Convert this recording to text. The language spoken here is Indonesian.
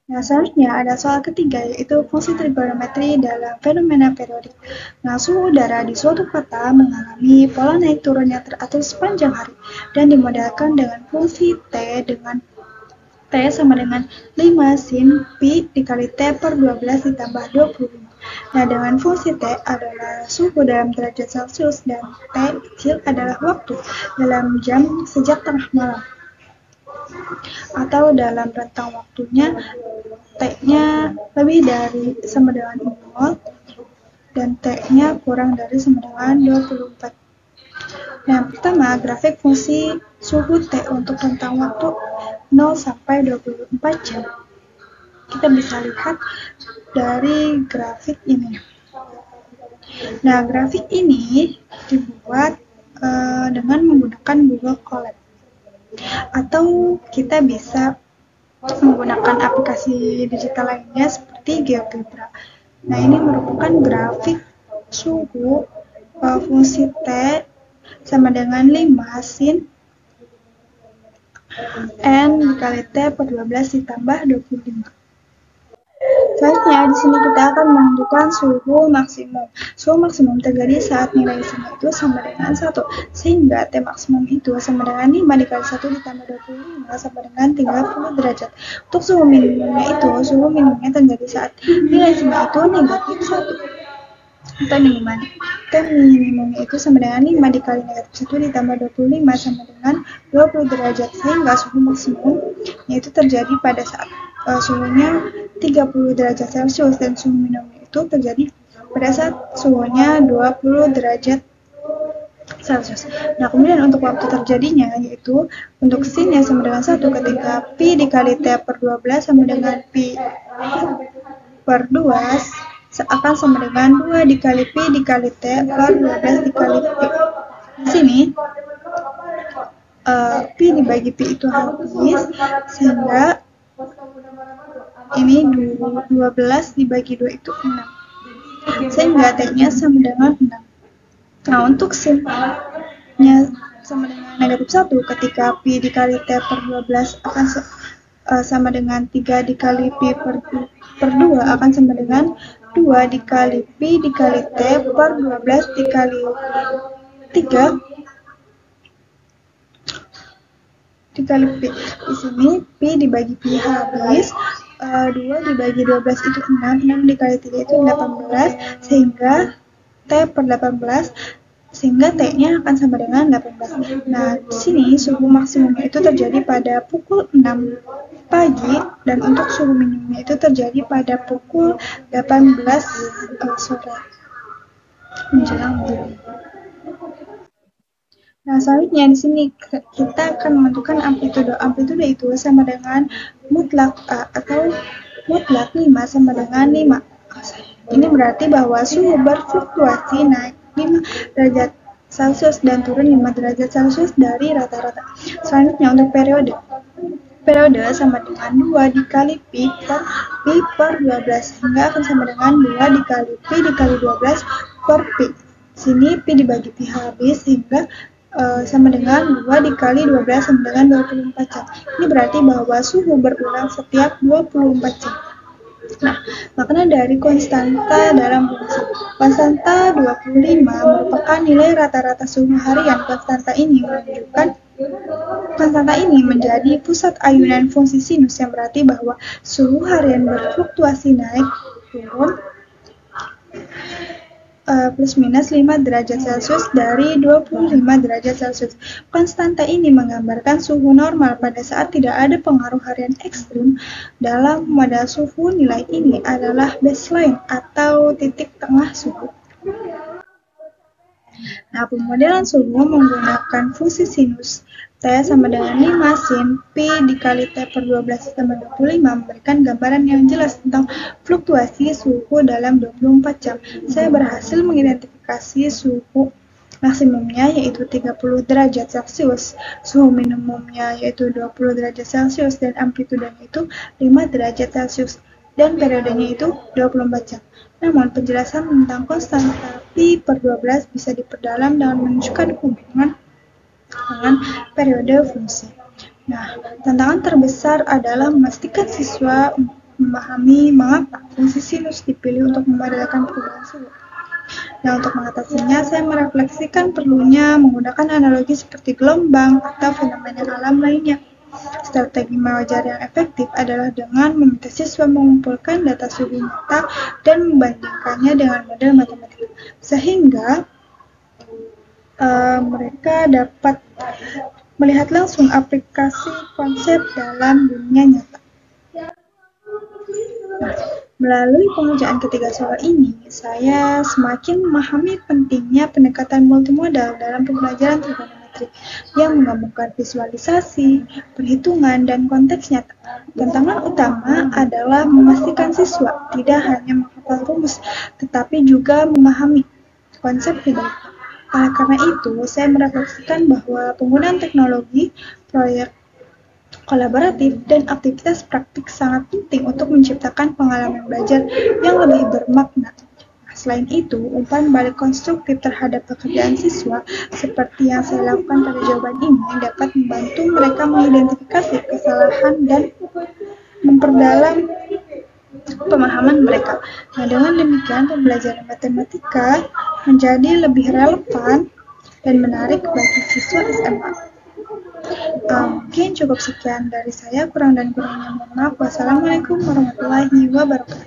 Nah, selanjutnya ada soal ketiga, yaitu fungsi trigonometri dalam fenomena periodik. Nah, suhu udara di suatu kota mengalami pola naik turun yang teratur sepanjang hari dan dimodelkan dengan fungsi T sama dengan 5 sin pi dikali T per 12 ditambah 25. Nah, dengan fungsi T adalah suhu dalam derajat Celcius dan T kecil adalah waktu dalam jam sejak tengah malam atau dalam rentang waktunya T-nya lebih dari sama dengan 0 dan T-nya kurang dari sama dengan 24. Nah, yang pertama, grafik fungsi suhu T untuk rentang waktu 0 sampai 24 jam. Kita bisa lihat dari grafik ini. Nah, grafik ini dibuat dengan menggunakan Google Colab. Atau kita bisa menggunakan aplikasi digital lainnya seperti GeoGebra. Nah, ini merupakan grafik suhu fungsi T sama dengan 5 sin N dikali T per 12 ditambah 25. Selanjutnya, di sini kita akan menentukan suhu maksimum. Suhu maksimum terjadi saat nilai sinnya itu sama dengan 1, sehingga T maksimum itu sama dengan 5 dikali 1 ditambah 25 sama dengan 30 derajat. Untuk suhu minimumnya itu, suhu minimumnya terjadi saat nilai sinnya itu negatif 1. Atau minimum T minimumnya itu sama dengan 5 dikali negatif 1 ditambah 25 sama dengan 20 derajat, sehingga suhu maksimum yaitu terjadi pada saat suhunya 30 derajat Celcius dan suhu minimumnya itu terjadi pada saat suhunya 20 derajat Celcius. Nah, kemudian untuk waktu terjadinya yaitu untuk sin yang sama dengan 1 ketika pi dikali T per 12 sama dengan pi per 2 akan sama dengan 2 dikali pi dikali T per 12 dikali pi. Di sini pi dibagi pi itu habis, sehingga ini 12 dibagi 2 itu 6. Sehingga T-nya sama dengan 6. Nah, untuk sin-nya sama dengan negatif 1 ketika pi dikali T per 12 akan sama dengan 3 dikali pi per 2 akan sama dengan 2 dikali pi dikali T per 12 dikali 3 dikali pi. Di sini pi dibagi pi habis, 2 dibagi 12 itu 6, 6 dikali 3 itu 18, sehingga T per 18, sehingga T-nya akan sama dengan 18. Nah, di sini suhu maksimumnya itu terjadi pada pukul 6 pagi, dan untuk suhu minimumnya itu terjadi pada pukul 18 sore menjelang maghrib. Nah, selanjutnya di sini kita akan menentukan amplitudo. Amplitudo itu sama dengan mutlak A atau mutlak 5 sama dengan 5. Ini berarti bahwa suhu berfluktuasi naik 5 derajat Celcius dan turun 5 derajat Celcius dari rata-rata. Selanjutnya untuk periode. Periode sama dengan 2 dikali pi per 12, sehingga akan sama dengan 2 dikali pi dikali 12 per pi. Sini pi dibagi pi habis, sehingga sama dengan 2 dikali 12 sama dengan 24 jam. Ini berarti bahwa suhu berulang setiap 24 jam. Nah, makna dari konstanta dalam fungsi. Konstanta 25 merupakan nilai rata-rata suhu harian. Konstanta ini menjadi pusat ayunan fungsi sinus, yang berarti bahwa suhu harian berfluktuasi naik turun plus minus 5 derajat Celcius dari 25 derajat Celcius. Konstanta ini menggambarkan suhu normal pada saat tidak ada pengaruh harian ekstrim. Dalam model suhu, nilai ini adalah baseline atau titik tengah suhu. Nah, pemodelan suhu menggunakan fungsi sinus T sama dengan 5 sin pi dikali T per 12 sama 25 memberikan gambaran yang jelas tentang fluktuasi suhu dalam 24 jam. Saya berhasil mengidentifikasi suhu maksimumnya yaitu 30 derajat Celcius, suhu minimumnya yaitu 20 derajat Celcius, dan amplitudenya itu 5 derajat Celcius, dan periodenya itu 24 jam. Namun, penjelasan tentang konstanta pi per 12 bisa diperdalam dengan menunjukkan hubungan dengan periode fungsi. Nah, tantangan terbesar adalah memastikan siswa memahami mengapa fungsi sinus dipilih untuk memodelkan perubahan suhu. Nah, untuk mengatasinya, saya merefleksikan perlunya menggunakan analogi seperti gelombang atau fenomena alam lainnya. Strategi mengajar yang efektif adalah dengan meminta siswa mengumpulkan data suhu nyata dan membandingkannya dengan model matematika, sehingga mereka dapat melihat langsung aplikasi konsep dalam dunia nyata. Melalui pengerjaan ketiga soal ini, saya semakin memahami pentingnya pendekatan multimodal dalam pembelajaran trigonometri yang menggabungkan visualisasi, perhitungan, dan konteks nyata. Tantangan utama adalah memastikan siswa tidak hanya menghafal rumus, tetapi juga memahami konsep di baliknya. Oleh karena itu, saya merefleksikan bahwa penggunaan teknologi, proyek kolaboratif, dan aktivitas praktik sangat penting untuk menciptakan pengalaman belajar yang lebih bermakna. Selain itu, umpan balik konstruktif terhadap pekerjaan siswa seperti yang saya lakukan pada jawaban ini dapat membantu mereka mengidentifikasi kesalahan dan memperdalam pemahaman mereka. Nah, dengan demikian, pembelajaran matematika menjadi lebih relevan dan menarik bagi siswa SMA. Mungkin cukup sekian dari saya, kurang dan kurangnya mohon maaf. Wassalamualaikum warahmatullahi wabarakatuh.